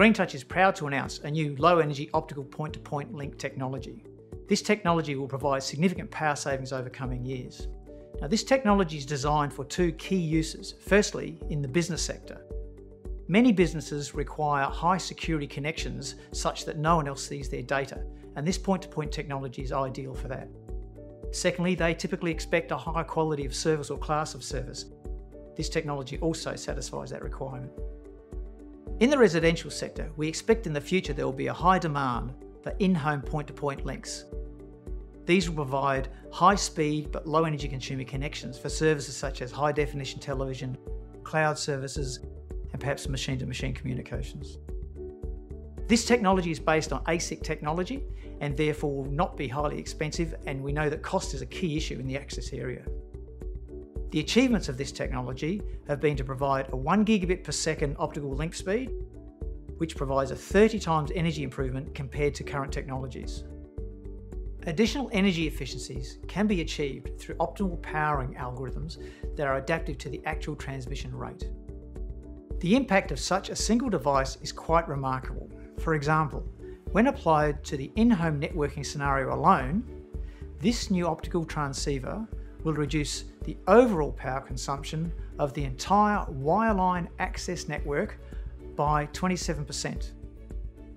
GreenTouch is proud to announce a new low-energy optical point-to-point link technology. This technology will provide significant power savings over coming years. Now, this technology is designed for two key uses. Firstly, in the business sector. Many businesses require high security connections such that no one else sees their data, and this point-to-point technology is ideal for that. Secondly, they typically expect a high quality of service or class of service. This technology also satisfies that requirement. In the residential sector, we expect in the future there will be a high demand for in-home point-to-point links. These will provide high-speed but low-energy consumer connections for services such as high-definition television, cloud services, and perhaps machine-to-machine communications. This technology is based on ASIC technology and therefore will not be highly expensive, and we know that cost is a key issue in the access area. The achievements of this technology have been to provide a 1 gigabit per second optical link speed, which provides a 30 times energy improvement compared to current technologies. Additional energy efficiencies can be achieved through optimal powering algorithms that are adaptive to the actual transmission rate. The impact of such a single device is quite remarkable. For example, when applied to the in-home networking scenario alone, this new optical transceiver will reduce the overall power consumption of the entire wireline access network by 27%.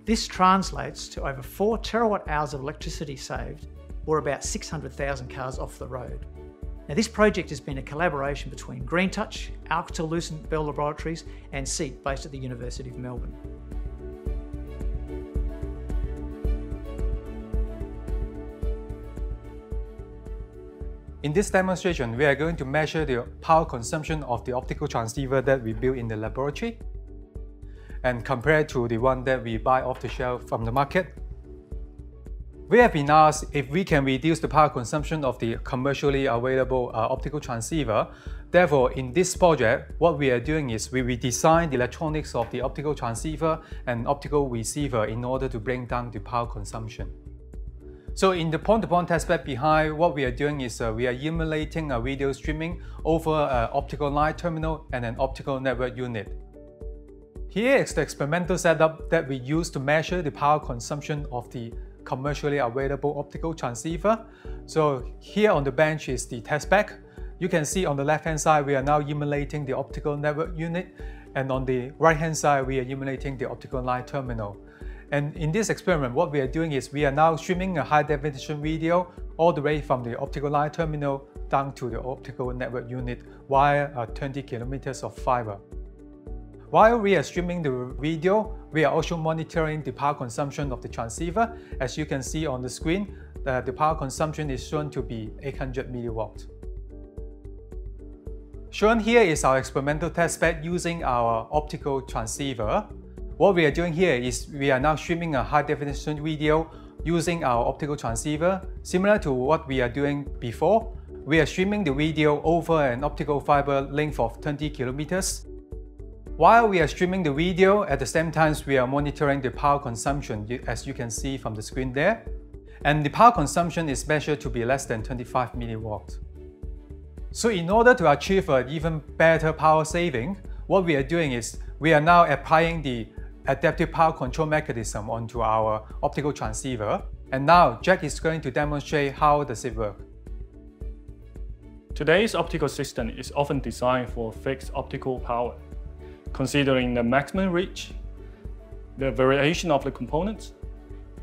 This translates to over 4 terawatt hours of electricity saved, or about 600,000 cars off the road. Now, this project has been a collaboration between GreenTouch, Alcatel-Lucent Bell Laboratories and SEET based at the University of Melbourne. In this demonstration, we are going to measure the power consumption of the optical transceiver that we built in the laboratory and compare it to the one that we buy off the shelf from the market. We have been asked if we can reduce the power consumption of the commercially available optical transceiver. Therefore, in this project, what we are doing is we redesign the electronics of the optical transceiver and optical receiver in order to bring down the power consumption. So in the point-to-point testbed behind, what we are doing is we are emulating a video streaming over an optical line terminal and an optical network unit. Here is the experimental setup that we use to measure the power consumption of the commercially available optical transceiver. So here on the bench is the testbed. You can see on the left-hand side, we are now emulating the optical network unit, and on the right-hand side, we are emulating the optical line terminal. And in this experiment, what we are doing is we are now streaming a high-definition video all the way from the optical line terminal down to the optical network unit via 20 kilometers of fiber. While we are streaming the video, we are also monitoring the power consumption of the transceiver. As you can see on the screen, the power consumption is shown to be 800 milliwatts. Shown here is our experimental testbed using our optical transceiver. What we are doing here is we are now streaming a high-definition video using our optical transceiver. Similar to what we are doing before, we are streaming the video over an optical fiber length of 20 kilometers. While we are streaming the video, at the same time we are monitoring the power consumption, as you can see from the screen there. And the power consumption is measured to be less than 25 milliwatts. So in order to achieve an even better power saving, what we are doing is we are now applying the adaptive power control mechanism onto our optical transceiver. And now Jack is going to demonstrate how does it work. Today's optical system is often designed for fixed optical power, considering the maximum reach, the variation of the components,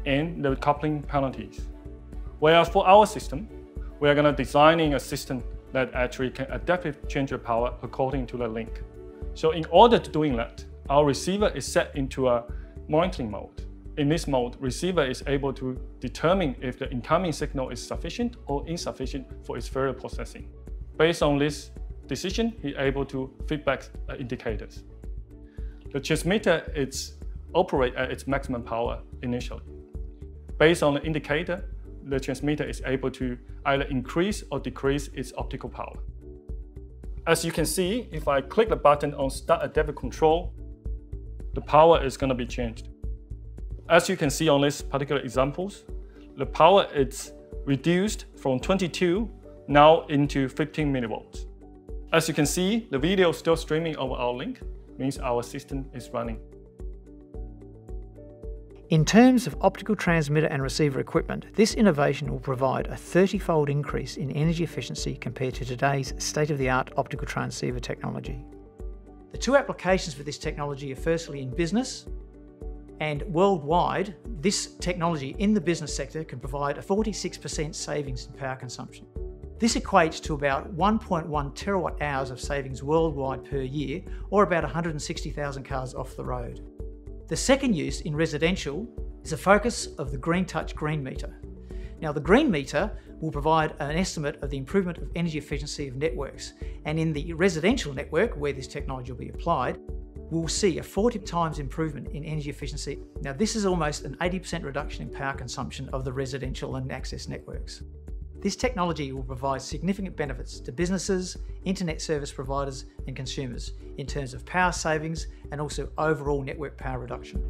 and the coupling penalties. Whereas for our system, we are going to designing a system that actually can adaptively change the power according to the link. So in order to doing that, our receiver is set into a monitoring mode. In this mode, receiver is able to determine if the incoming signal is sufficient or insufficient for its further processing. Based on this decision, he's able to feedback indicators. The transmitter operates at its maximum power initially. Based on the indicator, the transmitter is able to either increase or decrease its optical power. As you can see, if I click the button on Start Adaptive Control, the power is going to be changed. As you can see on these particular examples, the power is reduced from 22 now into 15 millivolts. As you can see, the video is still streaming over our link, means our system is running. In terms of optical transmitter and receiver equipment, this innovation will provide a 30-fold increase in energy efficiency compared to today's state-of-the-art optical transceiver technology. The two applications for this technology are firstly in business, and worldwide, this technology in the business sector can provide a 46% savings in power consumption. This equates to about 1.1 terawatt hours of savings worldwide per year, or about 160,000 cars off the road. The second use in residential is a focus of the Green Touch green meter. Now, the green meter will provide an estimate of the improvement of energy efficiency of networks, and in the residential network where this technology will be applied, we'll see a 40 times improvement in energy efficiency. Now, this is almost an 80% reduction in power consumption of the residential and access networks. This technology will provide significant benefits to businesses, internet service providers and consumers in terms of power savings and also overall network power reduction.